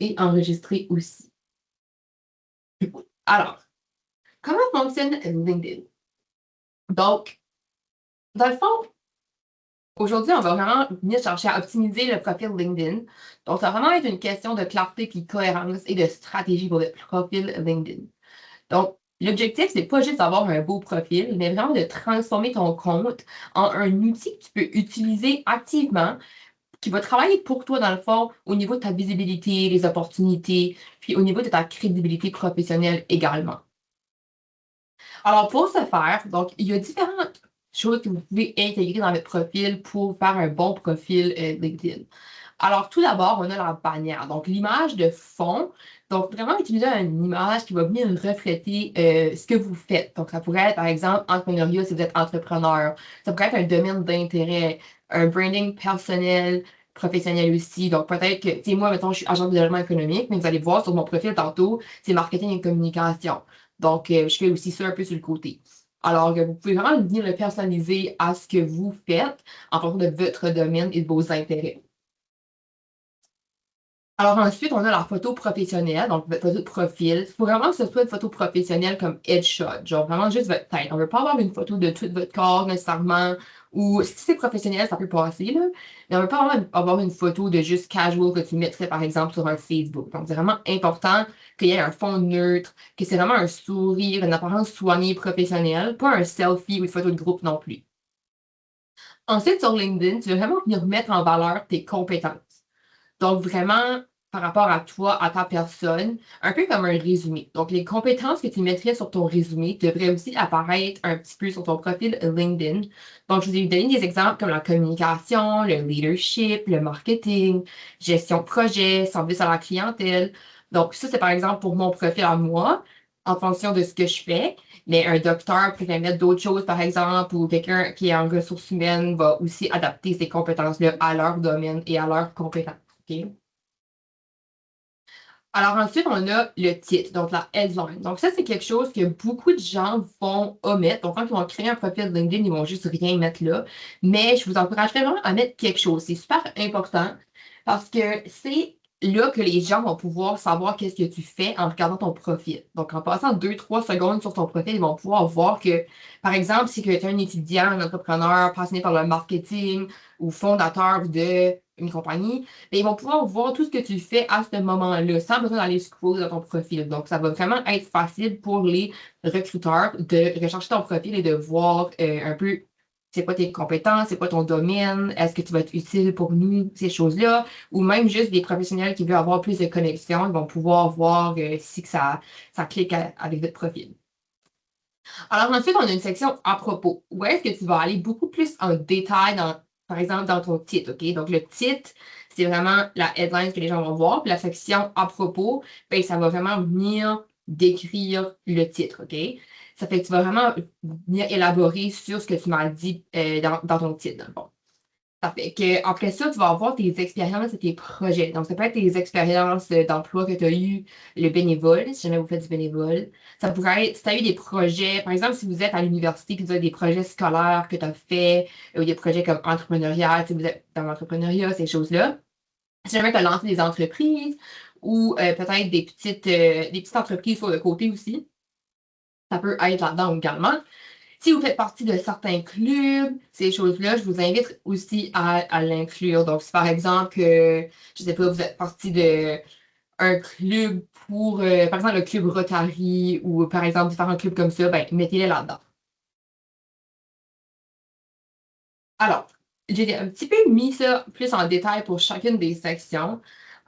et enregistrer aussi. Alors, comment fonctionne LinkedIn? Donc, dans le fond, aujourd'hui, on va vraiment venir chercher à optimiser le profil LinkedIn. Donc, ça va vraiment être une question de clarté puis cohérence et de stratégie pour le profil LinkedIn. Donc, l'objectif, c'est pas juste d'avoir un beau profil, mais vraiment de transformer ton compte en un outil que tu peux utiliser activement, qui va travailler pour toi, dans le fond, au niveau de ta visibilité, les opportunités, puis au niveau de ta crédibilité professionnelle également. Alors, pour ce faire, donc, il y a différentes choses que vous pouvez intégrer dans votre profil pour faire un bon profil LinkedIn. Alors, tout d'abord, on a la bannière, donc l'image de fond. Donc, vraiment utiliser une image qui va venir refléter ce que vous faites. Donc, ça pourrait être, par exemple, entrepreneuriat si vous êtes entrepreneur. Ça pourrait être un domaine d'intérêt, un branding personnel, professionnel aussi. Donc, peut-être que, tu sais, moi, mettons, je suis agent de développement économique, mais vous allez voir sur mon profil tantôt, c'est marketing et communication. Donc, je fais aussi ça un peu sur le côté. Alors, vous pouvez vraiment venir le personnaliser à ce que vous faites en fonction de votre domaine et de vos intérêts. Alors ensuite, on a la photo professionnelle, donc votre photo de profil. Il faut vraiment que ce soit une photo professionnelle comme headshot, genre vraiment juste votre tête. On ne veut pas avoir une photo de tout votre corps nécessairement, ou si c'est professionnel, ça peut passer, là. Mais on ne veut pas avoir une photo de juste casual que tu mettrais par exemple sur un Facebook. Donc c'est vraiment important qu'il y ait un fond neutre, que c'est vraiment un sourire, une apparence soignée professionnelle, pas un selfie ou une photo de groupe non plus. Ensuite, sur LinkedIn, tu veux vraiment venir mettre en valeur tes compétences. Donc, vraiment, par rapport à toi, à ta personne, un peu comme un résumé. Donc, les compétences que tu mettrais sur ton résumé devraient aussi apparaître un petit peu sur ton profil LinkedIn. Donc, je vous ai donné des exemples comme la communication, le leadership, le marketing, gestion de projet, service à la clientèle. Donc, ça, c'est par exemple pour mon profil à moi, en fonction de ce que je fais. Mais un docteur pourrait mettre d'autres choses, par exemple, ou quelqu'un qui est en ressources humaines va aussi adapter ces compétences-là à leur domaine et à leurs compétences. OK? Alors ensuite, on a le titre, donc la headline. Donc ça, c'est quelque chose que beaucoup de gens vont omettre. Donc quand ils vont créer un profil LinkedIn, ils vont juste rien mettre là. Mais je vous encouragerais vraiment à mettre quelque chose. C'est super important parce que c'est là que les gens vont pouvoir savoir qu'est-ce que tu fais en regardant ton profil. Donc en passant 2, 3 secondes sur ton profil, ils vont pouvoir voir que, par exemple, si tu es un étudiant, un entrepreneur passionné par le marketing ou fondateur de une compagnie, mais ils vont pouvoir voir tout ce que tu fais à ce moment-là, sans besoin d'aller scroller dans ton profil. Donc, ça va vraiment être facile pour les recruteurs de rechercher ton profil et de voir un peu c'est quoi tes compétences, c'est quoi ton domaine, est-ce que tu vas être utile pour nous, ces choses-là, ou même juste des professionnels qui veulent avoir plus de connexions, ils vont pouvoir voir si que ça clique avec votre profil. Alors ensuite, on a une section à propos, où est-ce que tu vas aller beaucoup plus en détail dans, par exemple, dans ton titre, OK? Donc, le titre, c'est vraiment la headline que les gens vont voir. Puis la section à propos, ben, ça va vraiment venir décrire le titre, OK? Ça fait que tu vas vraiment venir élaborer sur ce que tu m'as dit dans ton titre, dans le fond. Ça fait que après ça, tu vas avoir tes expériences et tes projets. Donc, ça peut être tes expériences d'emploi que tu as eues, le bénévole, si jamais vous faites du bénévole. Ça pourrait être si tu as eu des projets, par exemple, si vous êtes à l'université et vous avez des projets scolaires que tu as fait, ou des projets comme entrepreneuriat, si vous êtes dans l'entrepreneuriat, ces choses-là. Si jamais tu as lancé des entreprises ou peut-être des petites entreprises sur le côté aussi, ça peut être là-dedans également. Si vous faites partie de certains clubs, ces choses-là, je vous invite aussi à l'inclure. Donc, si par exemple, je sais pas, vous êtes partie de un club pour, par exemple, le club Rotary ou par exemple différents clubs comme ça, ben, mettez-les là-dedans. Alors, j'ai un petit peu mis ça plus en détail pour chacune des sections.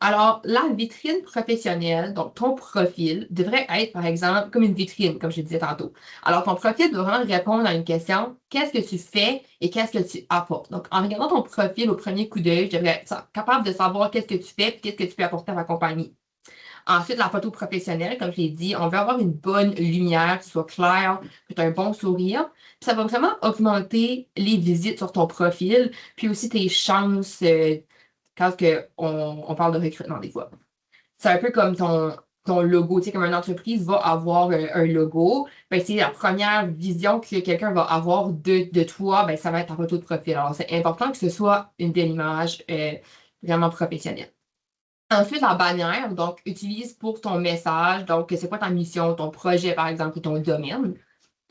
Alors, la vitrine professionnelle, donc ton profil, devrait être, par exemple, comme une vitrine, comme je disais tantôt. Alors, ton profil doit vraiment répondre à une question, qu'est-ce que tu fais et qu'est-ce que tu apportes? Donc, en regardant ton profil au premier coup d'œil, je devrais être capable de savoir qu'est-ce que tu fais et qu'est-ce que tu peux apporter à ta compagnie. Ensuite, la photo professionnelle, comme je l'ai dit, on veut avoir une bonne lumière, qui soit claire, que tu as un bon sourire. Puis ça va vraiment augmenter les visites sur ton profil, puis aussi tes chances quand on parle de recrutement des fois. C'est un peu comme ton logo, tu sais, comme une entreprise va avoir un logo, ben, c'est la première vision que quelqu'un va avoir de toi, ben, ça va être ta photo de profil. Alors, c'est important que ce soit une belle image vraiment professionnelle. Ensuite, la bannière, donc, utilise pour ton message, donc, c'est quoi ta mission, ton projet, par exemple, ou ton domaine.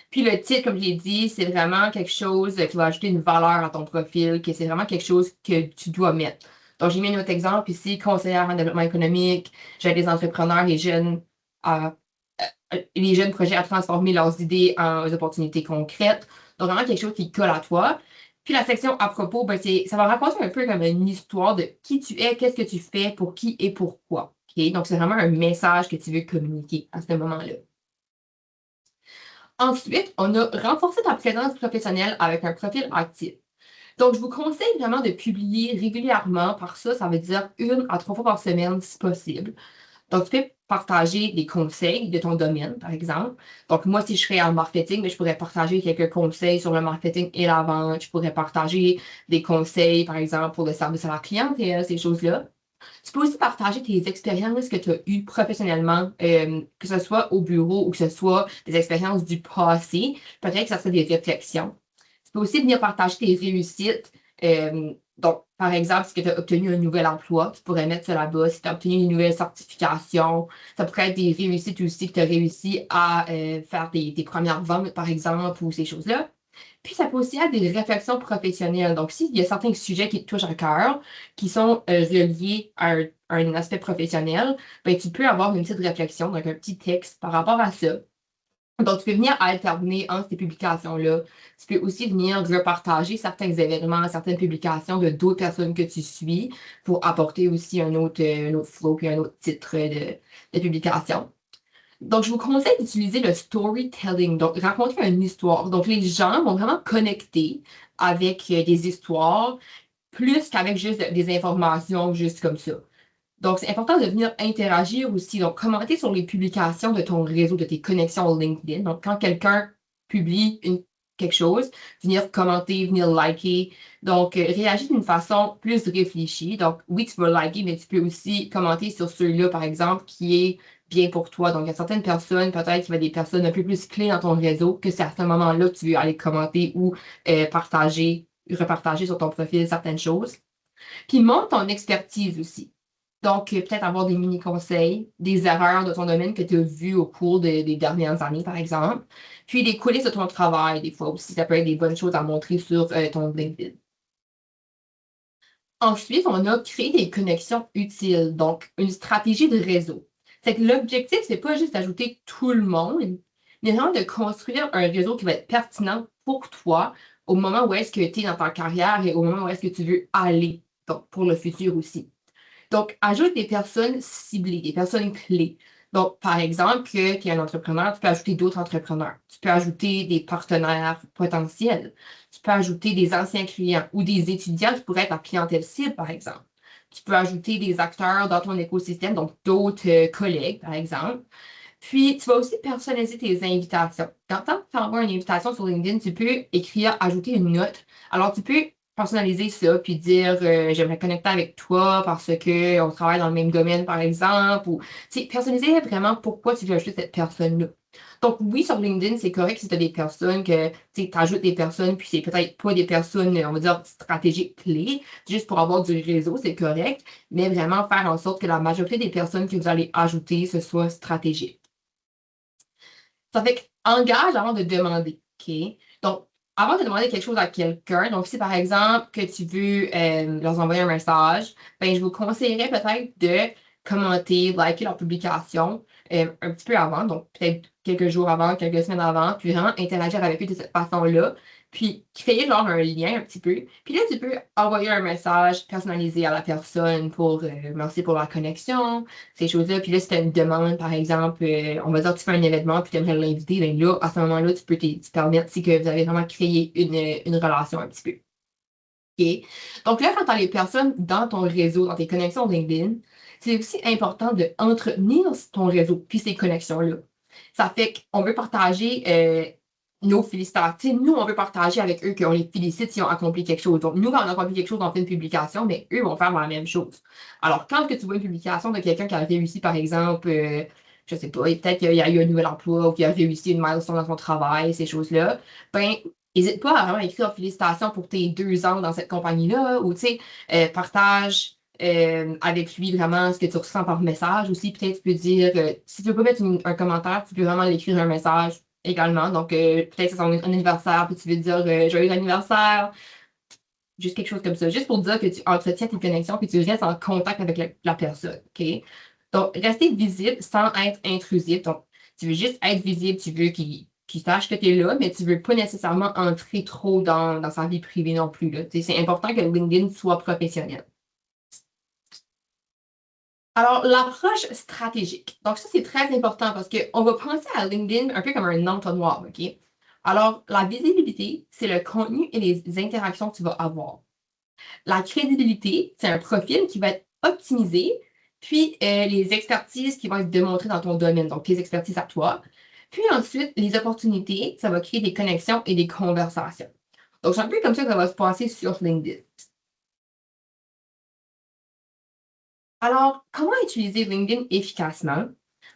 Puis le titre, comme je l'ai dit, c'est vraiment quelque chose qui va ajouter une valeur à ton profil, que c'est vraiment quelque chose que tu dois mettre. Donc, j'ai mis un autre exemple ici, conseillère en développement économique, j'aide les entrepreneurs les jeunes projets à transformer leurs idées en opportunités concrètes. Donc, vraiment quelque chose qui colle à toi. Puis la section à propos, ben, ça va raconter un peu comme une histoire de qui tu es, qu'est-ce que tu fais, pour qui et pourquoi. OK? Donc, c'est vraiment un message que tu veux communiquer à ce moment-là. Ensuite, on a renforcé ta présence professionnelle avec un profil actif. Donc, je vous conseille vraiment de publier régulièrement. Par ça, ça veut dire 1 à 3 fois par semaine si possible. Donc, tu peux partager des conseils de ton domaine, par exemple. Donc, moi, si je serais en marketing, mais je pourrais partager quelques conseils sur le marketing et la vente. Je pourrais partager des conseils, par exemple, pour le service à la clientèle, ces choses-là. Tu peux aussi partager tes expériences que tu as eues professionnellement, que ce soit au bureau ou que ce soit des expériences du passé. Peut-être que ça serait des réflexions. Tu peux aussi venir partager tes réussites. Donc, par exemple, si tu as obtenu un nouvel emploi, tu pourrais mettre ça là-bas. Si tu as obtenu une nouvelle certification, ça pourrait être des réussites aussi que tu as réussi à faire tes premières ventes, par exemple, ou ces choses-là. Puis, ça peut aussi être des réflexions professionnelles. Donc, s'il y a certains sujets qui te touchent à cœur, qui sont reliés à un aspect professionnel, ben, tu peux avoir une petite réflexion, donc un petit texte par rapport à ça. Donc, tu peux venir alterner entre ces publications-là. Tu peux aussi venir repartager certains événements, certaines publications de d'autres personnes que tu suis pour apporter aussi un autre flow puis un autre titre de publication. Donc, je vous conseille d'utiliser le storytelling, donc raconter une histoire. Donc, les gens vont vraiment connecter avec des histoires plus qu'avec juste des informations juste comme ça. Donc, c'est important de venir interagir aussi. Donc, commenter sur les publications de ton réseau, de tes connexions LinkedIn. Donc, quand quelqu'un publie quelque chose, venir commenter, venir liker. Donc, réagir d'une façon plus réfléchie. Donc, oui, tu vas liker, mais tu peux aussi commenter sur celui-là, par exemple, qui est bien pour toi. Donc, il y a certaines personnes, peut-être qu'il y a des personnes un peu plus clés dans ton réseau, que c'est à ce moment-là que tu veux aller commenter ou repartager sur ton profil certaines choses. Puis montre ton expertise aussi. Donc, peut-être avoir des mini-conseils, des erreurs de ton domaine que tu as vues au cours des dernières années, par exemple. Puis des coulisses de ton travail, des fois aussi. Ça peut être des bonnes choses à montrer sur ton LinkedIn. Ensuite, on a créé des connexions utiles, donc une stratégie de réseau. C'est que l'objectif, c'est pas juste d'ajouter tout le monde, mais vraiment de construire un réseau qui va être pertinent pour toi au moment où est-ce que tu es dans ta carrière et au moment où est-ce que tu veux aller, donc pour le futur aussi. Donc, ajoute des personnes ciblées, des personnes clés. Donc, par exemple, que tu es un entrepreneur, tu peux ajouter d'autres entrepreneurs. Tu peux ajouter des partenaires potentiels. Tu peux ajouter des anciens clients ou des étudiants qui pourraient être ta clientèle cible, par exemple. Tu peux ajouter des acteurs dans ton écosystème, donc d'autres collègues, par exemple. Puis, tu vas aussi personnaliser tes invitations. Quand tu envoies une invitation sur LinkedIn, tu peux écrire, ajouter une note. Alors, tu peux personnaliser ça, puis dire j'aimerais connecter avec toi parce que on travaille dans le même domaine, par exemple. Ou, tu sais, personnaliser vraiment pourquoi tu veux ajouter cette personne-là. Donc, oui, sur LinkedIn, c'est correct si tu as des personnes que tu ajoutes des personnes, puis c'est peut-être pas des personnes, on va dire, stratégiques clés, juste pour avoir du réseau, c'est correct, mais vraiment faire en sorte que la majorité des personnes que vous allez ajouter, ce soit stratégique. Ça fait qu'engage avant de demander. OK? Donc, avant de demander quelque chose à quelqu'un, donc si par exemple que tu veux leur envoyer un message, ben, je vous conseillerais peut-être de commenter, liker leur publication un petit peu avant, donc peut-être quelques jours avant, quelques semaines avant, puis vraiment interagir avec eux de cette façon-là, puis créer genre un lien un petit peu. Puis là, tu peux envoyer un message personnalisé à la personne pour merci pour la connexion, ces choses-là. Puis là, si tu as une demande, par exemple, on va dire que tu fais un événement puis tu aimerais l'inviter, bien là, à ce moment-là, tu peux te permettre si que vous avez vraiment créé une relation un petit peu. OK? Donc là, quand tu as les personnes dans ton réseau, dans tes connexions LinkedIn, c'est aussi important de entretenir ton réseau puis ces connexions-là. Ça fait qu'on veut partager nos félicitations. Nous, on veut partager avec eux qu'on les félicite s'ils ont accompli quelque chose. Donc, nous, quand on a accompli quelque chose, on fait une publication, mais eux vont faire la même chose. Alors, quand que tu vois une publication de quelqu'un qui a réussi, par exemple, je sais pas, peut-être qu'il y a eu un nouvel emploi ou qu'il a réussi une milestone dans son travail, ces choses-là, ben, n'hésite pas à vraiment écrire félicitations pour tes 2 ans dans cette compagnie-là ou, tu sais, partage avec lui vraiment ce que tu ressens par message aussi. Peut-être tu peux dire, si tu veux pas mettre un commentaire, tu peux vraiment l'écrire un message également. Donc, peut-être que c'est son anniversaire, puis tu veux dire joyeux anniversaire, juste quelque chose comme ça, juste pour dire que tu entretiens tes connexions, puis tu restes en contact avec la personne, OK? Donc, rester visible sans être intrusif. Donc, tu veux juste être visible, tu veux qu'il sache que tu es là, mais tu veux pas nécessairement entrer trop dans sa vie privée non plus, là. C'est important que LinkedIn soit professionnel. Alors, l'approche stratégique. Donc, ça, c'est très important parce qu'on va penser à LinkedIn un peu comme un entonnoir, OK? Alors, la visibilité, c'est le contenu et les interactions que tu vas avoir. La crédibilité, c'est un profil qui va être optimisé, puis les expertises qui vont être démontrées dans ton domaine, donc tes expertises à toi. Puis ensuite, les opportunités, ça va créer des connexions et des conversations. Donc, c'est un peu comme ça que ça va se passer sur LinkedIn. Alors, comment utiliser LinkedIn efficacement?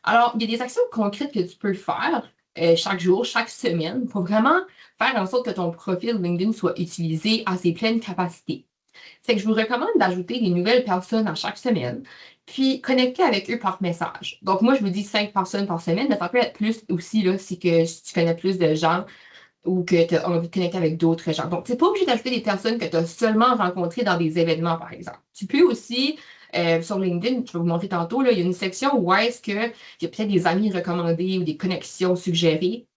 Alors, il y a des actions concrètes que tu peux faire chaque jour, chaque semaine, pour vraiment faire en sorte que ton profil LinkedIn soit utilisé à ses pleines capacités. C'est que je vous recommande d'ajouter des nouvelles personnes à chaque semaine, puis connecter avec eux par message. Donc, moi, je vous dis 5 personnes par semaine, mais ça peut être plus aussi là, si tu connais plus de gens ou que tu as envie de connecter avec d'autres gens. Donc, tu n'es pas obligé d'ajouter des personnes que tu as seulement rencontrées dans des événements, par exemple. Tu peux aussi, sur LinkedIn, je vais vous montrer tantôt, là, il y a une section où est-ce qu'il y a peut-être des amis recommandés ou des connexions suggérées.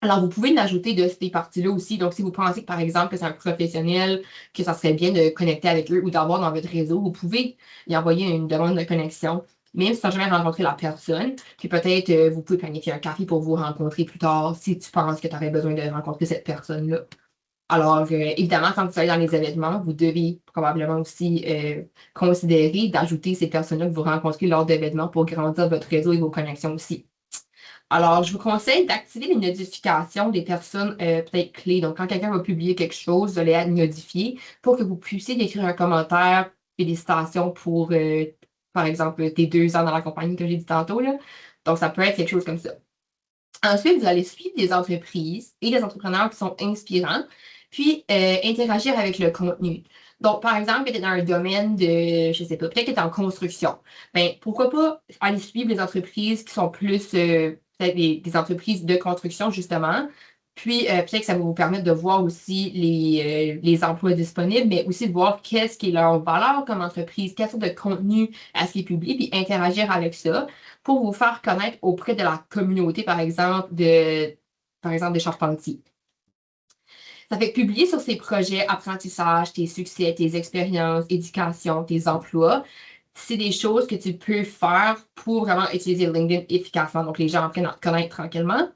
Alors, vous pouvez l'ajouter de ces parties-là aussi. Donc, si vous pensez que, par exemple, que c'est un professionnel, que ça serait bien de connecter avec eux ou d'avoir dans votre réseau, vous pouvez y envoyer une demande de connexion, même si tu n'as jamais rencontré la personne. Puis peut-être, vous pouvez planifier un café pour vous rencontrer plus tard si tu penses que tu aurais besoin de rencontrer cette personne-là. Alors, évidemment, quand vous allez dans les événements, vous devez probablement aussi considérer d'ajouter ces personnes-là que vous rencontrez lors d'événements pour grandir votre réseau et vos connexions aussi. Alors, je vous conseille d'activer les notifications des personnes peut-être clés. Donc, quand quelqu'un va publier quelque chose, vous allez être notifié pour que vous puissiez écrire un commentaire, félicitations pour, par exemple, tes 2 ans dans la compagnie que j'ai dit tantôt, là. Donc, ça peut être quelque chose comme ça. Ensuite, vous allez suivre des entreprises et des entrepreneurs qui sont inspirants, puis interagir avec le contenu. Donc, par exemple, tu es dans un domaine de, je sais pas, peut-être que tu es en construction. Ben, pourquoi pas aller suivre les entreprises qui sont plus, peut-être des entreprises de construction, justement. Puis, peut-être que ça va vous permettre de voir aussi les emplois disponibles, mais aussi de voir qu'est-ce qui est leur valeur comme entreprise, quel sorte de contenu est-ce qu'ils publient, puis interagir avec ça pour vous faire connaître auprès de la communauté, par exemple, des charpentiers. Ça fait que publier sur ces projets, apprentissage, tes succès, tes expériences, éducation, tes emplois, c'est des choses que tu peux faire pour vraiment utiliser LinkedIn efficacement. Donc, les gens apprennent à te connaître tranquillement.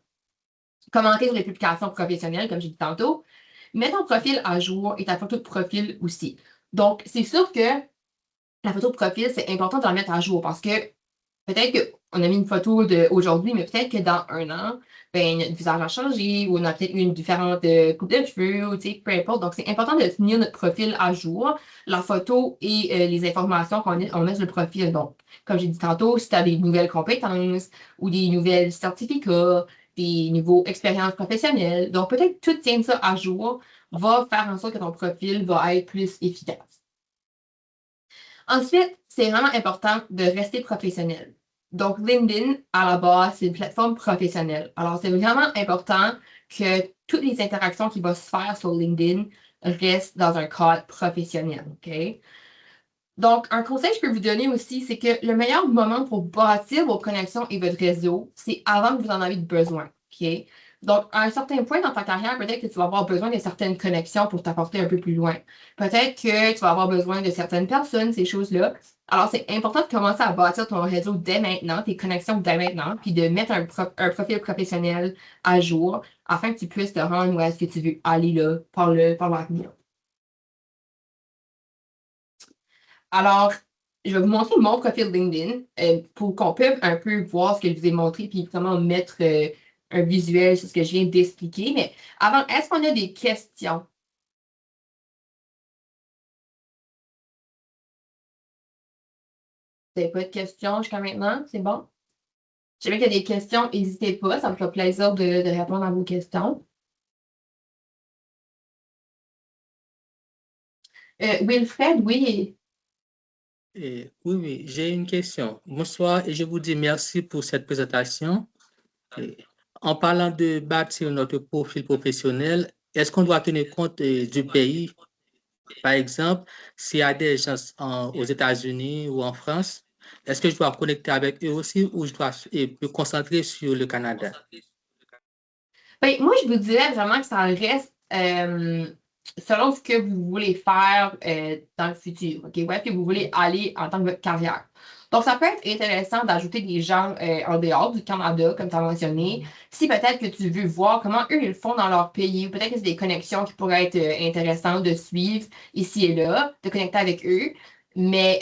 Commenter sur les publications professionnelles, comme j'ai dit tantôt. Mettre ton profil à jour et ta photo de profil aussi. Donc, c'est sûr que la photo de profil, c'est important de la mettre à jour parce que peut-être qu'on a mis une photo d'aujourd'hui, mais peut-être que dans un an, ben, notre visage a changé ou on a peut-être eu une différente coupe de cheveux ou peu importe. Donc, c'est important de tenir notre profil à jour, la photo et les informations on met sur le profil. Donc, comme j'ai dit tantôt, si tu as des nouvelles compétences ou des nouvelles certificats, des nouveaux expériences professionnelles. Donc, peut-être tout tient ça à jour va faire en sorte que ton profil va être plus efficace. Ensuite, c'est vraiment important de rester professionnel. Donc, LinkedIn, à la base, c'est une plateforme professionnelle. Alors, c'est vraiment important que toutes les interactions qui vont se faire sur LinkedIn restent dans un cadre professionnel. OK? Donc, un conseil que je peux vous donner aussi, c'est que le meilleur moment pour bâtir vos connexions et votre réseau, c'est avant que vous en ayez besoin. OK? Donc, à un certain point dans ta carrière, peut-être que tu vas avoir besoin de certaines connexions pour t'apporter un peu plus loin. Peut-être que tu vas avoir besoin de certaines personnes, ces choses-là. Alors, c'est important de commencer à bâtir ton réseau dès maintenant, tes connexions dès maintenant, puis de mettre un profil professionnel à jour afin que tu puisses te rendre où est-ce que tu veux aller là, par l'avenir. Alors, je vais vous montrer mon profil LinkedIn pour qu'on puisse un peu voir ce que je vous ai montré, puis vraiment mettre un visuel sur ce que je viens d'expliquer. Mais avant, est-ce qu'on a des questions? Vous n'avez pas de questions jusqu'à maintenant? C'est bon? Si jamais qu'il y a des questions, n'hésitez pas, ça me fera plaisir de répondre à vos questions. Wilfred, oui. Oui, oui, j'ai une question. Bonsoir et je vous dis merci pour cette présentation. Et en parlant de bâtir notre profil professionnel, est-ce qu'on doit tenir compte du pays? Par exemple, s'il y a des gens aux États-Unis ou en France, est-ce que je dois connecter avec eux aussi ou je dois me concentrer sur le Canada? Ben, moi, je vous dirais vraiment que ça reste selon ce que vous voulez faire dans le futur, OK? Ouais, que vous voulez aller en tant que votre carrière. Donc, ça peut être intéressant d'ajouter des gens en dehors du Canada, comme tu as mentionné, si peut-être que tu veux voir comment eux, ils le font dans leur pays, ou peut-être que c'est des connexions qui pourraient être intéressantes de suivre ici et là, de connecter avec eux. Mais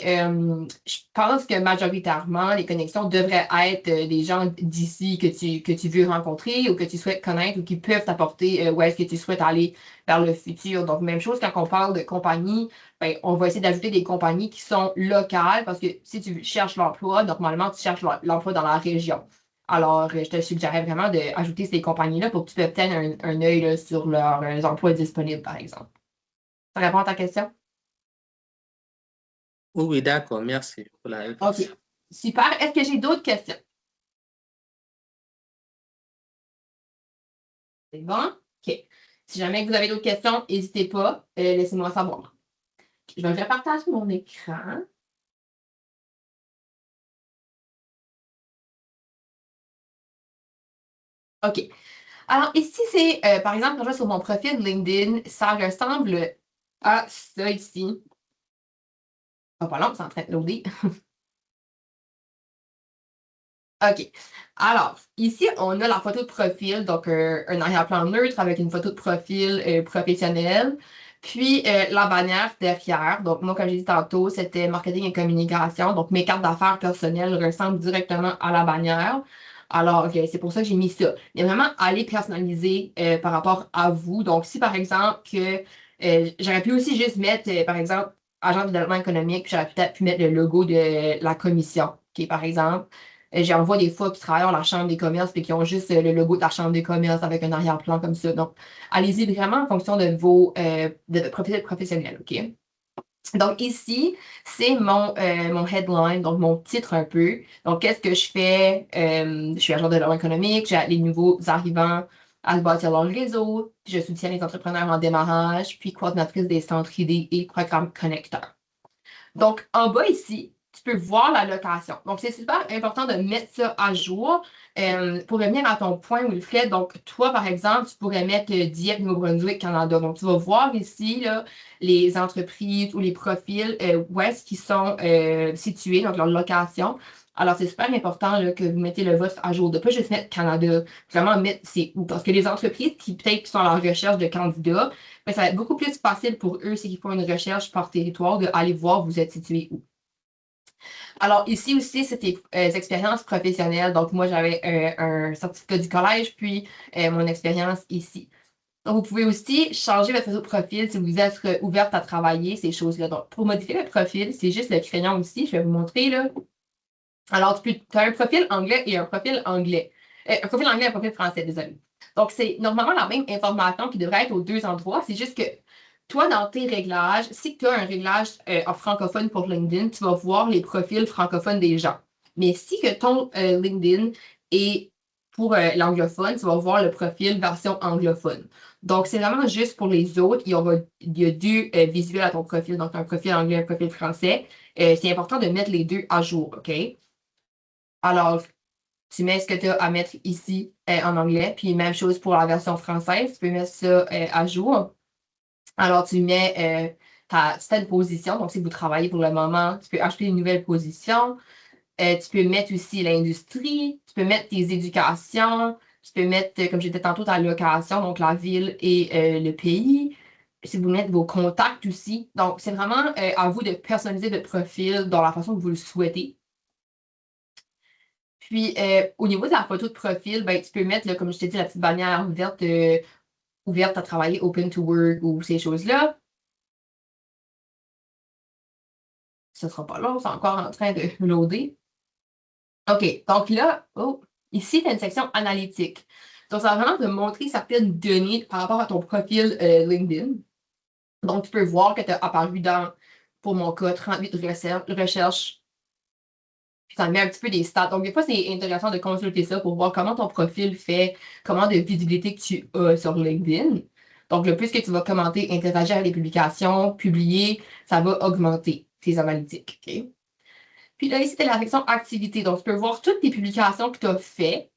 je pense que majoritairement, les connexions devraient être des gens d'ici que tu veux rencontrer ou que tu souhaites connaître ou qui peuvent t'apporter où est-ce que tu souhaites aller vers le futur. Donc, même chose quand on parle de compagnies, ben, on va essayer d'ajouter des compagnies qui sont locales parce que si tu cherches l'emploi, normalement, tu cherches l'emploi dans la région. Alors, je te suggérerais vraiment d'ajouter ces compagnies-là pour que tu peux peut-être un œil là, sur leurs emplois disponibles, par exemple. Ça répond à ta question? Oui, oui, d'accord, merci pour la OK. réponse. Super. Est-ce que j'ai d'autres questions? C'est bon? OK. Si jamais vous avez d'autres questions, n'hésitez pas, laissez-moi savoir. Je vais repartager mon écran. OK. Alors, ici, c'est, par exemple, quand je vais sur mon profil LinkedIn, ça ressemble à ça ici. Oh, pas long, c'est en train de loader. OK. Alors, ici, on a la photo de profil, donc un arrière-plan neutre avec une photo de profil professionnelle. Puis la bannière derrière. Donc, moi, comme j'ai dit tantôt, c'était marketing et communication. Donc, mes cartes d'affaires personnelles ressemblent directement à la bannière. Alors, c'est pour ça que j'ai mis ça. Il y a vraiment à aller personnaliser par rapport à vous. Donc, si par exemple que j'aurais pu aussi juste mettre, par exemple, agent de développement économique, puis j'aurais peut-être pu mettre le logo de la commission, OK, par exemple. J'en vois des fois qui travaillent dans la chambre des commerces et qui ont juste le logo de la chambre des commerces avec un arrière-plan comme ça. Donc, allez-y vraiment en fonction de vos de votre profil professionnel, OK? Donc, ici, c'est mon headline, donc mon titre un peu. Donc, qu'est-ce que je fais? Je suis agent de développement économique, j'ai les nouveaux arrivants à se bâtir leur réseau, puis je soutiens les entrepreneurs en démarrage, puis coordinatrice des centres idées et programmes connecteurs. Donc, en bas ici, tu peux voir la location. Donc, c'est super important de mettre ça à jour pour revenir à ton point, Wilfred. Donc, toi, par exemple, tu pourrais mettre Dieppe, Nouveau-Brunswick, Canada. Donc, tu vas voir ici là, les entreprises ou les profils où est-ce qu'ils sont situés, donc leur location. Alors, c'est super important là, que vous mettez le vôtre à jour, de ne pas juste mettre Canada, vraiment mettre c'est où. Parce que les entreprises qui peut-être sont à la recherche de candidats, mais ça va être beaucoup plus facile pour eux, s'ils font une recherche par territoire, d'aller voir vous êtes situé où. Alors, ici aussi, c'était expériences professionnelles. Donc, moi, j'avais un certificat du collège, puis mon expérience ici. Donc, vous pouvez aussi changer votre photo de profil si vous êtes ouverte à travailler ces choses-là. Donc, pour modifier le profil, c'est juste le crayon ici. Je vais vous montrer, là. Alors, tu as un profil anglais et un profil anglais. Un profil anglais et un profil français, désolé. Donc, c'est normalement la même information qui devrait être aux deux endroits. C'est juste que toi, dans tes réglages, si tu as un réglage en francophone pour LinkedIn, tu vas voir les profils francophones des gens. Mais si que ton LinkedIn est pour l'anglophone, tu vas voir le profil version anglophone. Donc, c'est vraiment juste pour les autres. Il y a deux visuels à ton profil, donc un profil anglais, un profil français. C'est important de mettre les deux à jour, OK? Alors, tu mets ce que tu as à mettre ici en anglais, puis même chose pour la version française, tu peux mettre ça à jour. Alors, tu mets ta certaine position, donc si vous travaillez pour le moment, tu peux acheter une nouvelle position. Tu peux mettre aussi l'industrie, tu peux mettre tes éducations, tu peux mettre, comme j'étais tantôt, ta location, donc la ville et le pays. Si vous mettez vos contacts aussi. Donc, c'est vraiment à vous de personnaliser votre profil dans la façon que vous le souhaitez. Puis, au niveau de la photo de profil, ben, tu peux mettre, là, comme je t'ai dit, la petite bannière ouverte, ouverte à travailler, open to work ou ces choses-là. Ce sera pas long, c'est encore en train de loader. OK, donc là, oh, ici, tu as une section analytique. Donc, ça va vraiment te montrer certaines données par rapport à ton profil LinkedIn. Donc, tu peux voir que tu as apparu dans pour mon cas, 38 recherches. Puis ça me met un petit peu des stats. Donc, des fois, c'est intéressant de consulter ça pour voir comment ton profil fait, comment de visibilité que tu as sur LinkedIn. Donc, le plus que tu vas commenter, interagir avec les publications, publier, ça va augmenter tes analytiques. OK? Puis là, ici, c'était la section activité. Donc, tu peux voir toutes tes publications que tu as faites.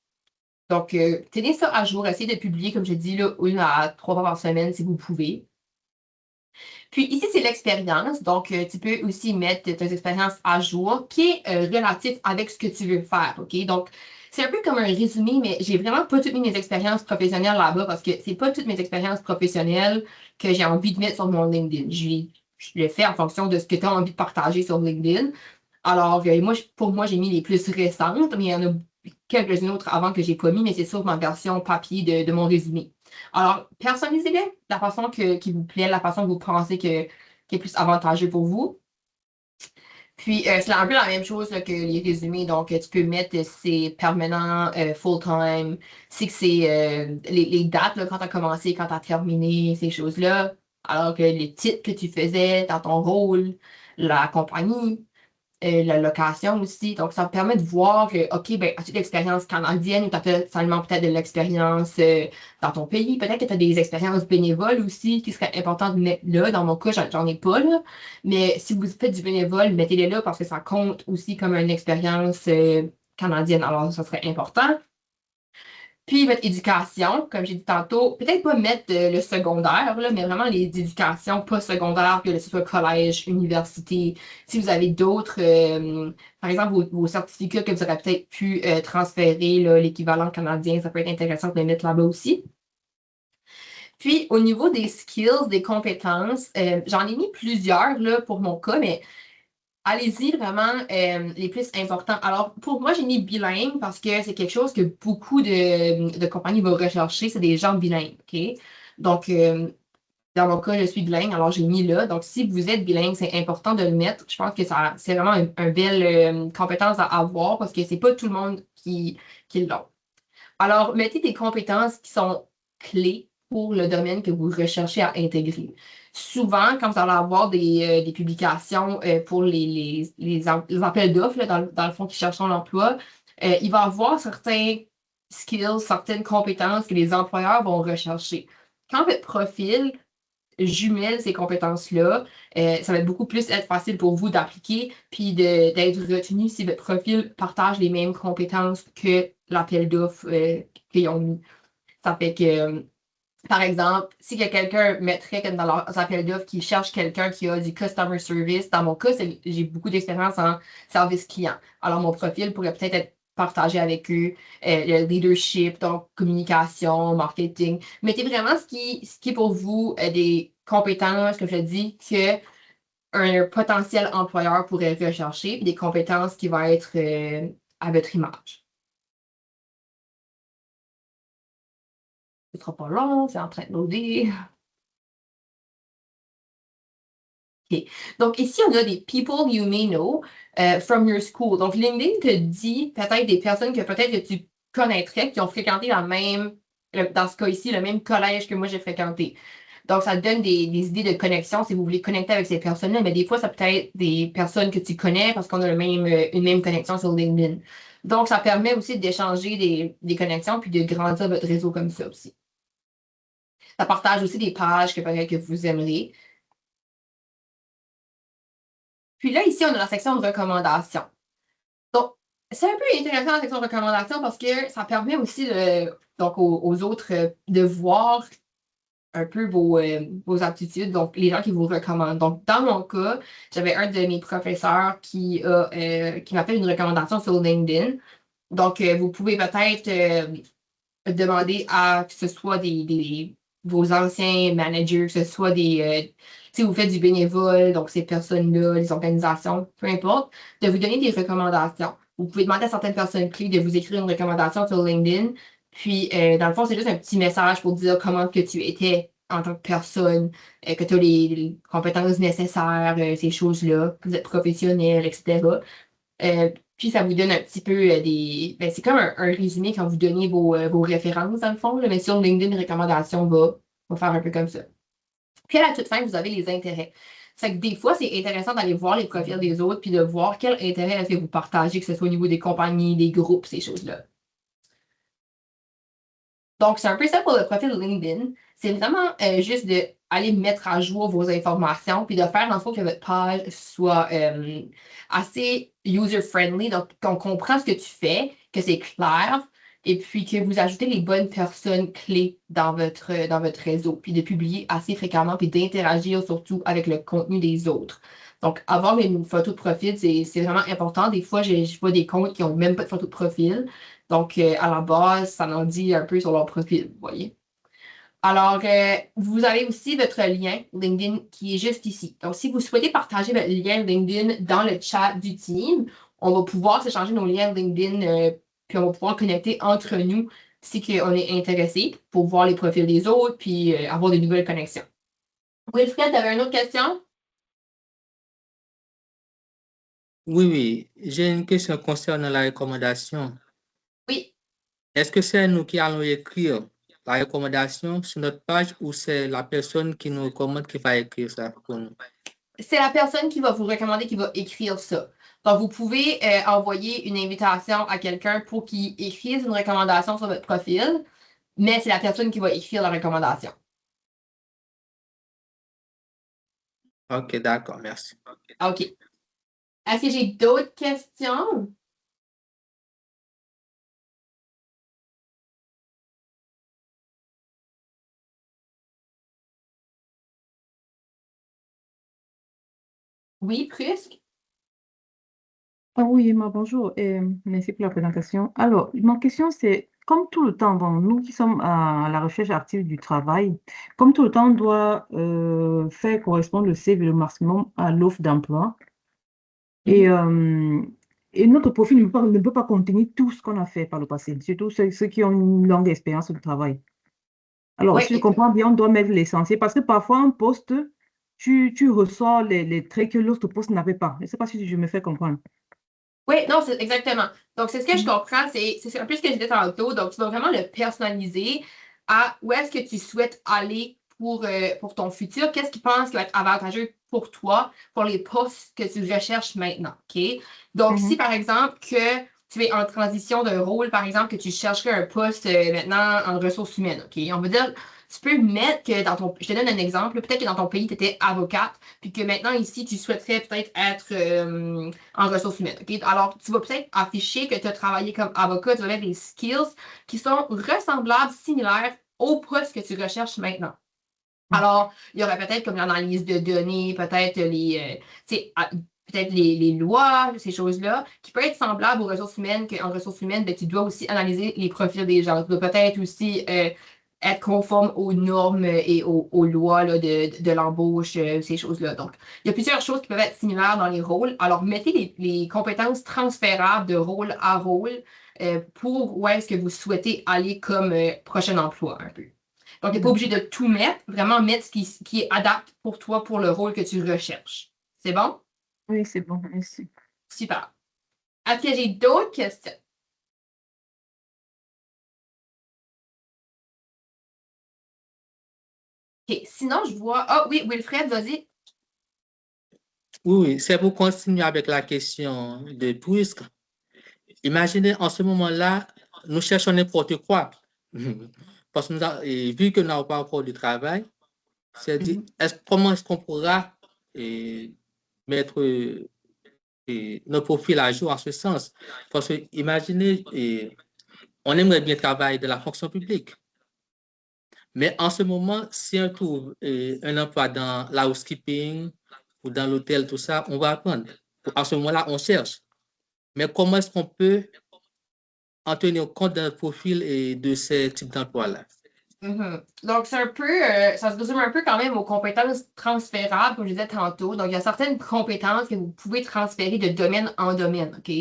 Donc, tenez ça à jour. Essayez de publier, comme je dis, là, 1 à 3 fois par semaine si vous pouvez. Puis ici, c'est l'expérience. Donc, tu peux aussi mettre tes expériences à jour qui est relatif avec ce que tu veux faire. OK? Donc, c'est un peu comme un résumé, mais j'ai vraiment pas toutes mis mes expériences professionnelles là-bas parce que c'est pas toutes mes expériences professionnelles que j'ai envie de mettre sur mon LinkedIn. Je le fais en fonction de ce que tu as envie de partager sur LinkedIn. Alors, moi, pour moi, j'ai mis les plus récentes, mais il y en a quelques-unes autres avant que j'ai pas mis, mais c'est sur ma version papier de mon résumé. Alors, personnalisez-les de la façon qui vous plaît, la façon que vous pensez qui est plus avantageux pour vous. Puis, c'est un peu la même chose là, que les résumés. Donc, tu peux mettre c'est permanent, full-time, c'est que c'est les dates, là, quand tu as commencé, quand tu as terminé, ces choses-là. Alors que les titres que tu faisais dans ton rôle, la compagnie, la location aussi. Donc, ça me permet de voir que, OK, ben, as-tu de l'expérience canadienne ou tu as fait seulement peut-être de l'expérience dans ton pays? Peut-être que tu as des expériences bénévoles aussi qui seraient importantes de mettre là. Dans mon cas, j'en ai pas là. Mais si vous faites du bénévole, mettez-les là parce que ça compte aussi comme une expérience canadienne. Alors, ça serait important. Puis votre éducation, comme j'ai dit tantôt, peut-être pas mettre le secondaire, là, mais vraiment les éducations postsecondaires, que ce soit collège, université. Si vous avez d'autres, par exemple, vos certificats que vous aurez peut-être pu transférer, l'équivalent canadien, ça peut être intéressant de les mettre là-bas aussi. Puis, au niveau des skills, des compétences, j'en ai mis plusieurs là, pour mon cas, mais allez-y vraiment les plus importants. Alors, pour moi, j'ai mis bilingue parce que c'est quelque chose que beaucoup de compagnies vont rechercher. C'est des gens bilingues, OK? Donc, dans mon cas, je suis bilingue, alors j'ai mis là. Donc, si vous êtes bilingue, c'est important de le mettre. Je pense que c'est vraiment une belle compétence à avoir parce que c'est pas tout le monde qui l'ont. Alors, mettez des compétences qui sont clés pour le domaine que vous recherchez à intégrer. Souvent, quand vous allez avoir des publications pour les appels d'offres, dans le fond, qui cherchent l'emploi, il va y avoir certains skills, certaines compétences que les employeurs vont rechercher. Quand votre profil jumelle ces compétences-là, ça va être beaucoup plus être facile pour vous d'appliquer puis d'être retenu si votre profil partage les mêmes compétences que l'appel d'offres qu'ils ont mis. Ça fait que, par exemple, si quelqu'un mettrait comme dans leurs appels d'offres qu'ils cherchent quelqu'un qui a du customer service, dans mon cas, j'ai beaucoup d'expérience en service client. Alors, mon profil pourrait peut-être être partagé avec eux, le leadership, donc communication, marketing. Mettez vraiment ce qui est pour vous des compétences, comme je dis, que un potentiel employeur pourrait rechercher, puis des compétences qui vont être à votre image. Ce sera pas long, c'est en train de loader. OK. Donc, ici, on a des people you may know from your school. Donc, LinkedIn te dit peut-être des personnes que peut-être que tu connaîtrais, qui ont fréquenté dans ce cas ici, le même collège que moi j'ai fréquenté. Donc, ça te donne des idées de connexion si vous voulez connecter avec ces personnes-là, mais des fois, ça peut être des personnes que tu connais parce qu'on a une même connexion sur LinkedIn. Donc, ça permet aussi d'échanger des connexions puis de grandir votre réseau comme ça aussi. Ça partage aussi des pages que peut-être que vous aimeriez. Puis là, ici, on a la section de recommandations. Donc, c'est un peu intéressant la section de recommandations parce que ça permet aussi donc aux autres de voir un peu vos aptitudes, donc les gens qui vous recommandent. Donc, dans mon cas, j'avais un de mes professeurs qui m'a fait une recommandation sur LinkedIn. Donc, vous pouvez peut-être demander à que ce soit vos anciens managers, que ce soit si vous faites du bénévole, donc ces personnes-là, les organisations, peu importe, de vous donner des recommandations. Vous pouvez demander à certaines personnes clés de vous écrire une recommandation sur LinkedIn. Puis, dans le fond, c'est juste un petit message pour dire comment que tu étais en tant que personne, que tu as les compétences nécessaires, ces choses-là, que vous êtes professionnel, etc. Puis ça vous donne un petit peu ben, c'est comme un résumé quand vous donnez vos références, dans le fond, là, mais sur LinkedIn, les recommandations va faire un peu comme ça. Puis à la toute fin, vous avez les intérêts. C'est que des fois, c'est intéressant d'aller voir les profils des autres puis de voir quel intérêt est-ce que vous partagez, que ce soit au niveau des compagnies, des groupes, ces choses-là. Donc, c'est un peu ça pour le profil LinkedIn. C'est vraiment juste d'aller mettre à jour vos informations puis de faire en sorte que votre page soit assez user-friendly. Donc, qu'on comprend ce que tu fais, que c'est clair et puis que vous ajoutez les bonnes personnes clés dans votre réseau. Puis de publier assez fréquemment puis d'interagir surtout avec le contenu des autres. Donc, avoir une photo de profil, c'est vraiment important. Des fois, je vois des comptes qui n'ont même pas de photo de profil. Donc, à la base, ça en dit un peu sur leur profil, vous voyez. Alors, vous avez aussi votre lien LinkedIn qui est juste ici. Donc, si vous souhaitez partager votre lien LinkedIn dans le chat du team, on va pouvoir s'échanger nos liens LinkedIn, puis on va pouvoir connecter entre nous si on est intéressé pour voir les profils des autres, puis avoir de nouvelles connexions. Wilfred, tu avais une autre question? Oui, oui, j'ai une question concernant la recommandation. Oui. Est-ce que c'est nous qui allons écrire la recommandation sur notre page ou c'est la personne qui nous recommande qui va écrire ça pour nous? C'est la personne qui va vous recommander qui va écrire ça. Donc, vous pouvez envoyer une invitation à quelqu'un pour qu'il écrive une recommandation sur votre profil, mais c'est la personne qui va écrire la recommandation. OK, d'accord, merci. OK. Est-ce que j'ai d'autres questions? Oui, Prisque? Ah oui, Emma, bonjour et merci pour la présentation. Alors, ma question c'est, comme tout le temps, bon, nous qui sommes à la recherche active du travail, comme tout le temps, on doit faire correspondre le CV le maximum à l'offre d'emploi. Et, et notre profil ne peut pas contenir tout ce qu'on a fait par le passé, surtout ceux qui ont une longue expérience de travail. Alors, si je Oui, comprends bien, on doit mettre l'essentiel parce que parfois, un poste, tu ressors les traits que l'autre poste n'avait pas. Je ne sais pas si je me fais comprendre. oui, non, c'est exactement. Donc, c'est ce que je comprends, c'est un peu ce que je disais tantôt. Donc, tu vas vraiment le personnaliser à où est-ce que tu souhaites aller pour ton futur. Qu'est-ce que tu penses qui va être avantageux pour toi, pour les postes que tu recherches maintenant, OK? Donc, si Mhm. par exemple que tu es en transition de rôle, par exemple, que tu chercherais un poste maintenant en ressources humaines, OK? On va dire, tu peux mettre que dans ton... Je te donne un exemple. Peut-être que dans ton pays, tu étais avocate, puis que maintenant, ici, tu souhaiterais peut-être être en ressources humaines. OK? Alors, tu vas peut-être afficher que tu as travaillé comme avocat, tu vas mettre des skills qui sont ressemblables, similaires au poste que tu recherches maintenant. Alors, il y aurait peut-être comme l'analyse de données, peut-être peut-être les lois, ces choses-là, qui peuvent être semblables aux ressources humaines, qu'en ressources humaines, ben, tu dois aussi analyser les profils des gens. Tu dois peut-être aussi être conforme aux normes et aux lois là, de l'embauche, ces choses-là. Donc, il y a plusieurs choses qui peuvent être similaires dans les rôles. Alors, mettez les compétences transférables de rôle à rôle pour où est-ce que vous souhaitez aller comme prochain emploi un peu. Donc, tu n'es pas obligé de tout mettre, vraiment mettre ce qui est adapté pour toi, pour le rôle que tu recherches. C'est bon? Oui, c'est bon, merci. Super. Est-ce que j'ai d'autres questions? OK. Sinon, je vois. Ah oui, Wilfred, vas-y. Oui, oui, c'est pour continuer avec la question de Prisque. Imaginez en ce moment-là, nous cherchons n'importe quoi. Parce que vu que nous n'avons pas encore de travail, c'est dit, comment est-ce qu'on pourra mettre nos profils à jour en ce sens? Parce que imaginez, on aimerait bien travailler dans la fonction publique. Mais en ce moment, si on trouve un emploi dans la housekeeping ou dans l'hôtel, tout ça, on va apprendre. À ce moment-là, on cherche. Mais comment est-ce qu'on peut en tenir compte de notre profil et de ces types d'emplois-là? Donc, c'est un peu, ça se résume un peu quand même aux compétences transférables, comme je disais tantôt. Donc, il y a certaines compétences que vous pouvez transférer de domaine en domaine, OK?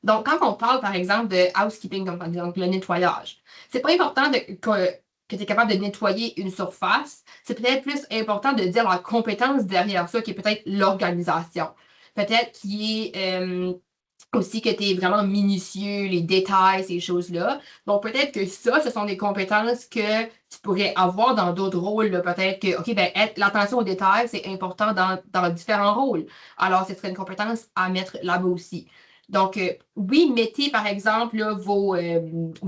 Donc, quand on parle, par exemple, de housekeeping, comme par exemple le nettoyage, c'est pas important que tu es capable de nettoyer une surface. C'est peut-être plus important de dire la compétence derrière ça, qui est peut-être l'organisation. Peut-être qui est aussi que tu es vraiment minutieux, les détails, ces choses-là. Donc, peut-être que ça, ce sont des compétences que tu pourrais avoir dans d'autres rôles. Peut-être que, OK, ben, l'attention aux détails, c'est important dans différents rôles. Alors, ce serait une compétence à mettre là-bas aussi. Donc, oui, mettez par exemple là, vos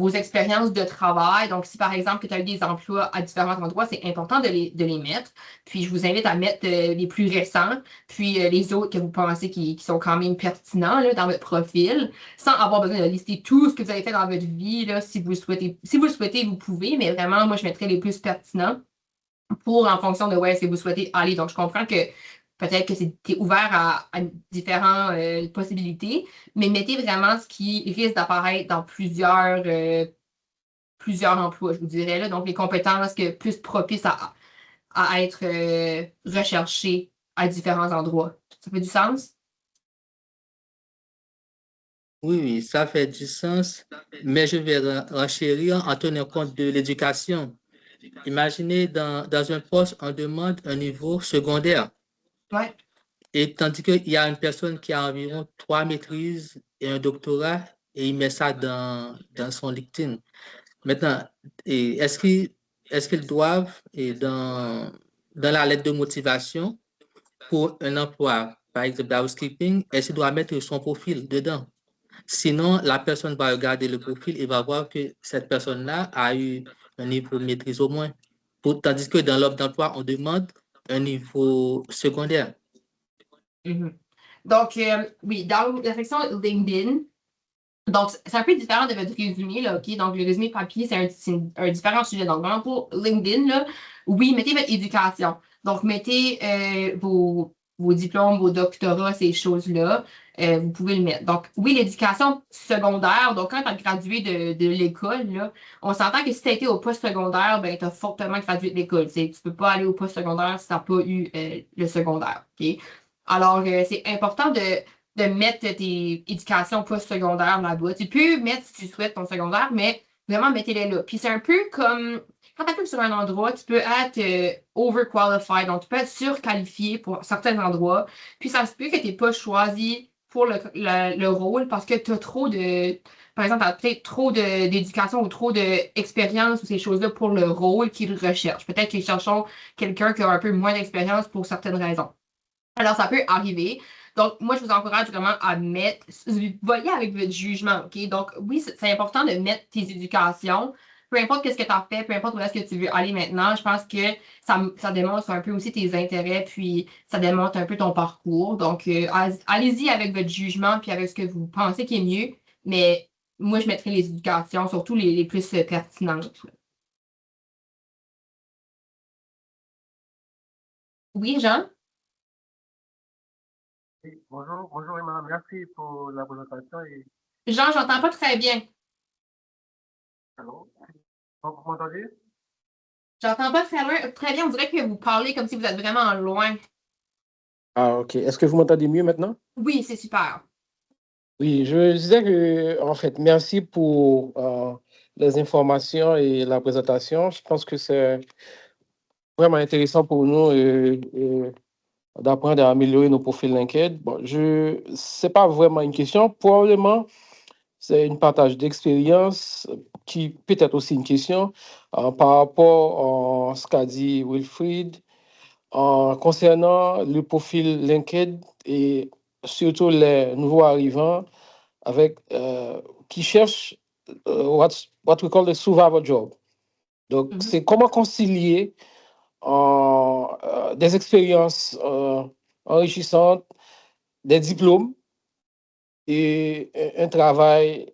expériences de travail. Donc, si par exemple que tu as eu des emplois à différents endroits, c'est important de les mettre. Puis, je vous invite à mettre les plus récents, puis les autres que vous pensez qui sont quand même pertinents là, dans votre profil, sans avoir besoin de lister tout ce que vous avez fait dans votre vie, là, si vous le souhaitez. Si vous le souhaitez, vous pouvez, mais vraiment, moi, je mettrais les plus pertinents pour en fonction de où est-ce que vous souhaitez aller. Donc, je comprends que peut-être que c'est ouvert à différentes possibilités, mais mettez vraiment ce qui risque d'apparaître dans plusieurs emplois, je vous dirais. Là. Donc, les compétences plus propices à être recherchées à différents endroits. Ça fait du sens? Oui, oui, ça fait du sens, mais je vais renchérir en tenant compte de l'éducation. Imaginez dans un poste, on demande un niveau secondaire. Ouais. Et tandis qu'il y a une personne qui a environ 3 maîtrises et un doctorat, et il met ça dans son LinkedIn. Maintenant, est-ce qu'ils doivent, dans la lettre de motivation pour un emploi, par exemple, housekeeping, est-ce qu'il doit mettre son profil dedans? Sinon, la personne va regarder le profil et va voir que cette personne-là a eu un niveau de maîtrise au moins. Tandis que dans l'offre d'emploi, on demande un niveau secondaire. Mhm. Donc, oui, dans la section LinkedIn, donc c'est un peu différent de votre résumé, là, OK? Donc, le résumé papier, c'est un différent sujet. Donc, vraiment pour LinkedIn, là, oui, mettez votre éducation. Donc, mettez vos diplômes, vos doctorats, ces choses-là. Vous pouvez le mettre. Donc, oui, l'éducation secondaire. Donc, quand tu as gradué de l'école, là, on s'entend que si tu as été au poste secondaire, ben, tu as fortement gradué de l'école. Tu ne peux pas aller au poste secondaire si tu n'as pas eu le secondaire. OK? Alors, c'est important de mettre tes éducations postsecondaires là-bas. Tu peux mettre, si tu souhaites, ton secondaire, mais vraiment, mettez-les là. Puis c'est un peu comme, quand tu appliques sur un endroit, tu peux être overqualified, donc tu peux être surqualifié pour certains endroits. Puis ça se peut que tu n'aies pas choisi pour le rôle parce que tu as trop de, par exemple, tu as peut-être trop d'éducation ou trop d'expérience ou ces choses-là pour le rôle qu'ils recherchent. Peut-être qu'ils cherchent quelqu'un qui a un peu moins d'expérience pour certaines raisons. Alors, ça peut arriver. Donc, moi, je vous encourage vraiment à mettre, voyez avec votre jugement, OK? Donc, oui, c'est important de mettre tes éducations, peu importe qu'est-ce que tu as fait, peu importe où est-ce que tu veux aller maintenant. Je pense que ça démontre un peu aussi tes intérêts, puis ça démontre un peu ton parcours. Donc, allez-y avec votre jugement, puis avec ce que vous pensez qui est mieux. Mais moi, je mettrais les éducations, surtout les plus pertinentes. Oui, Jean? Oui, bonjour Emma, merci pour la présentation et Jean, j'entends pas très bien. allô, vous m'entendez? J'entends pas très bien. On dirait que vous parlez comme si vous êtes vraiment loin. Ah, ok. Est-ce que vous m'entendez mieux maintenant? Oui, c'est super. Oui, je disais que, en fait, merci pour les informations et la présentation. Je pense que c'est vraiment intéressant pour nous d'apprendre à améliorer nos profils LinkedIn. Bon, c'est pas vraiment une question, probablement, c'est une partage d'expérience qui peut être aussi une question par rapport à ce qu'a dit Wilfried. Concernant le profil LinkedIn et surtout les nouveaux arrivants qui cherchent what we call the survival job. Donc, c'est comment concilier des expériences enrichissantes, des diplômes et un travail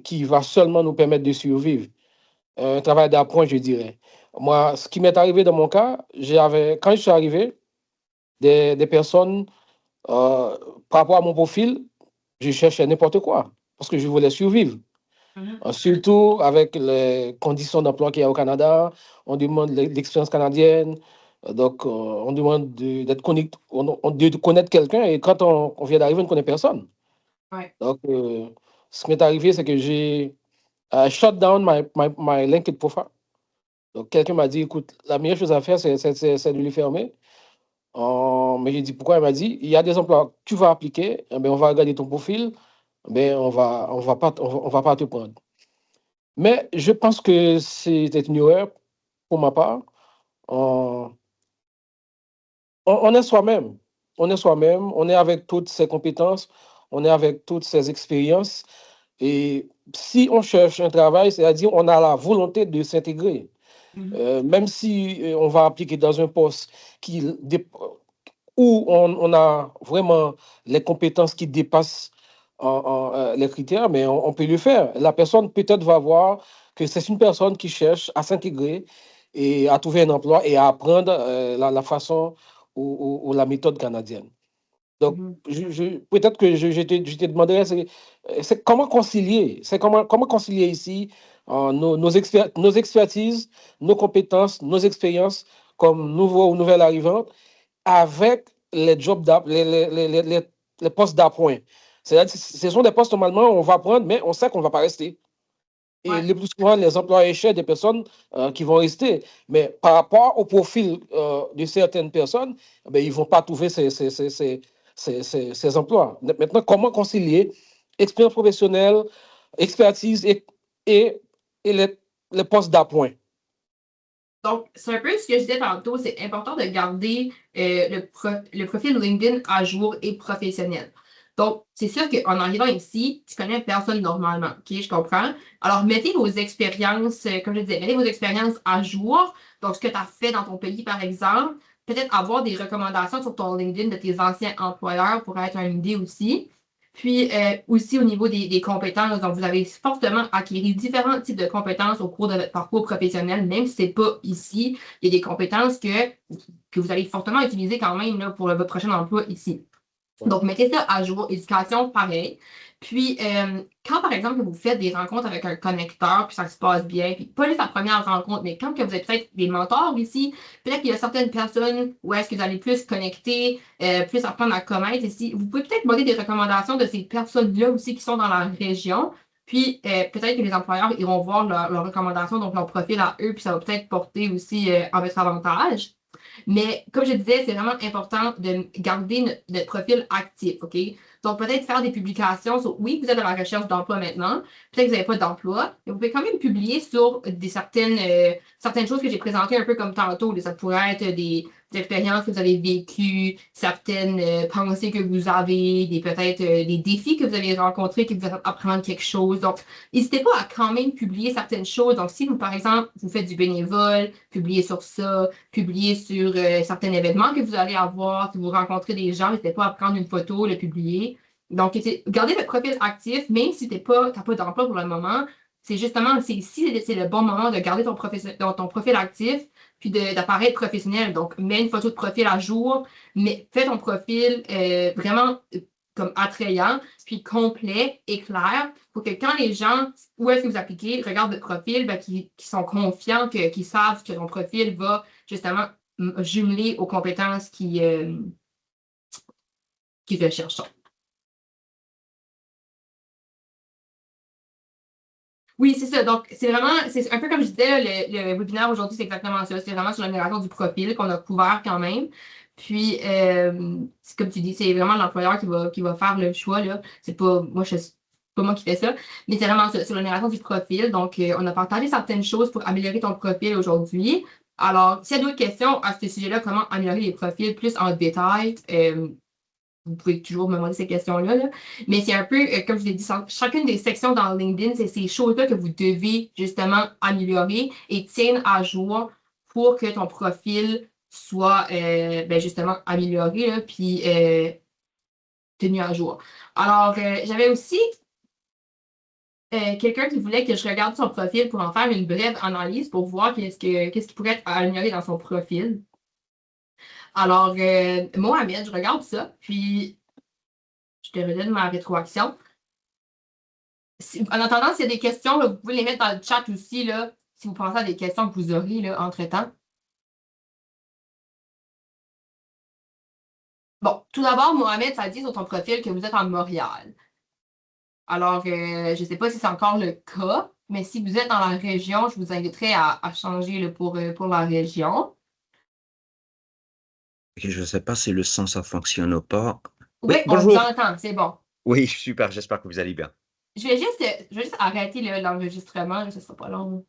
qui va seulement nous permettre de survivre. Un travail d'appoint, je dirais. Moi, ce qui m'est arrivé dans mon cas, quand je suis arrivé, des personnes, par rapport à mon profil, je cherchais n'importe quoi parce que je voulais survivre. Surtout avec les conditions d'emploi qu'il y a au Canada, on demande l'expérience canadienne, donc on demande d'être connecté, de connaître quelqu'un et quand on vient d'arriver, on ne connaît personne. Ouais. Donc, ce qui m'est arrivé, c'est que j'ai shut down my LinkedIn profile. Donc, quelqu'un m'a dit, écoute, la meilleure chose à faire, c'est de le fermer. Mais j'ai dit pourquoi? Elle m'a dit, il y a des emplois que tu vas appliquer, eh bien, on va regarder ton profil. ben on va pas te prendre. Mais je pense que c'était une erreur pour ma part. On est soi-même. On est soi-même, on est avec toutes ses compétences, on est avec toutes ses expériences. Et si on cherche un travail, c'est-à-dire on a la volonté de s'intégrer. Même si on va appliquer dans un poste où on a vraiment les compétences qui dépassent les critères, mais on peut le faire. La personne peut-être va voir que c'est une personne qui cherche à s'intégrer et à trouver un emploi et à apprendre la façon ou la méthode canadienne. Donc, peut-être que je te demanderais, c'est comment concilier, comment concilier ici nos expertises, nos compétences, nos expériences comme nouveau ou nouvelle arrivante avec les jobs les postes d'appoint. C'est-à-dire, ce sont des postes normalement on va prendre, mais on sait qu'on ne va pas rester. Et le plus souvent, les employés cherchent des personnes qui vont rester. Mais par rapport au profil de certaines personnes, ben, ils ne vont pas trouver ces emplois. Maintenant, comment concilier expérience professionnelle, expertise et les postes d'appoint? Donc, c'est un peu ce que je disais tantôt, c'est important de garder le profil LinkedIn à jour et professionnel. Donc, c'est sûr qu'en arrivant ici, tu connais personne normalement, OK? Je comprends. Alors, mettez vos expériences, comme je disais, mettez vos expériences à jour. Donc, ce que tu as fait dans ton pays, par exemple, peut-être avoir des recommandations sur ton LinkedIn de tes anciens employeurs pourrait être une idée aussi. Puis aussi au niveau des compétences, donc vous avez fortement acquis différents types de compétences au cours de votre parcours professionnel, même si ce n'est pas ici, il y a des compétences que vous allez fortement utiliser quand même là, pour votre prochain emploi ici. Donc, mettez ça à jour, éducation, pareil. Puis, quand, par exemple, vous faites des rencontres avec un connecteur, puis ça se passe bien, puis pas juste la première rencontre, mais quand que vous êtes peut-être des mentors ici, peut-être qu'il y a certaines personnes où est-ce que vous allez plus connecter, plus apprendre à connaître ici. Vous pouvez peut-être demander des recommandations de ces personnes-là aussi qui sont dans la région. Puis, peut-être que les employeurs iront voir leurs recommandations, donc leur profil à eux, puis ça va peut-être porter aussi en votre avantage. Mais comme je disais, c'est vraiment important de garder notre profil actif, OK? Donc, peut-être faire des publications sur, oui, vous êtes à la recherche d'emploi maintenant, peut-être que vous n'avez pas d'emploi, mais vous pouvez quand même publier sur certaines choses que j'ai présentées un peu comme tantôt. Ça pourrait être des expériences que vous avez vécues, certaines pensées que vous avez, peut-être des défis que vous avez rencontrés, que vous allez apprendre quelque chose. Donc, n'hésitez pas à quand même publier certaines choses. Donc, si vous, par exemple, vous faites du bénévole, publiez sur ça, publier sur certains événements que vous allez avoir. Si vous rencontrez des gens, n'hésitez pas à prendre une photo, le publier. Donc, gardez votre profil actif, même si tu n'as pas d'emploi pour le moment. C'est justement, c'est le bon moment de garder ton profil actif, puis d'apparaître professionnel. Donc, mets une photo de profil à jour, mais fais ton profil vraiment comme attrayant, puis complet et clair, pour que quand les gens, où est-ce que vous appliquez, regardent votre profil, ben, qui sont confiants, qu'ils savent que ton profil va justement jumeler aux compétences qui recherchent. Oui, c'est ça. Donc, c'est un peu comme je disais, le webinaire aujourd'hui, c'est exactement ça. C'est vraiment sur l'amélioration du profil qu'on a couvert quand même. Puis, comme tu dis, c'est vraiment l'employeur qui va faire le choix, là. C'est pas moi qui fais ça, mais c'est vraiment ça, sur l'amélioration du profil. Donc, on a partagé certaines choses pour améliorer ton profil aujourd'hui. Alors, s'il y a d'autres questions à ce sujet-là, comment améliorer les profils plus en détail, vous pouvez toujours me demander ces questions-là. Là. Mais c'est un peu, comme je l'ai dit, chacune des sections dans LinkedIn, c'est ces choses-là que vous devez justement améliorer et tiendre à jour pour que ton profil soit justement amélioré, là, puis tenu à jour. Alors, j'avais aussi quelqu'un qui voulait que je regarde son profil pour en faire une brève analyse pour voir qu'est-ce qui pourrait être amélioré dans son profil. Alors, Mohamed, je regarde ça, puis je te redonne ma rétroaction. En attendant, s'il y a des questions, là, vous pouvez les mettre dans le chat aussi, là, si vous pensez à des questions que vous aurez là, entre-temps. Bon, tout d'abord, Mohamed, ça dit sur ton profil que vous êtes en Montréal. Alors, je ne sais pas si c'est encore le cas, mais si vous êtes dans la région, je vous inviterai à changer là, pour la région. Je ne sais pas si le son, ça fonctionne ou pas. Oui, on vous entend, c'est bon. Oui, super, j'espère que vous allez bien. Je vais juste arrêter l'enregistrement, là, ce sera pas long.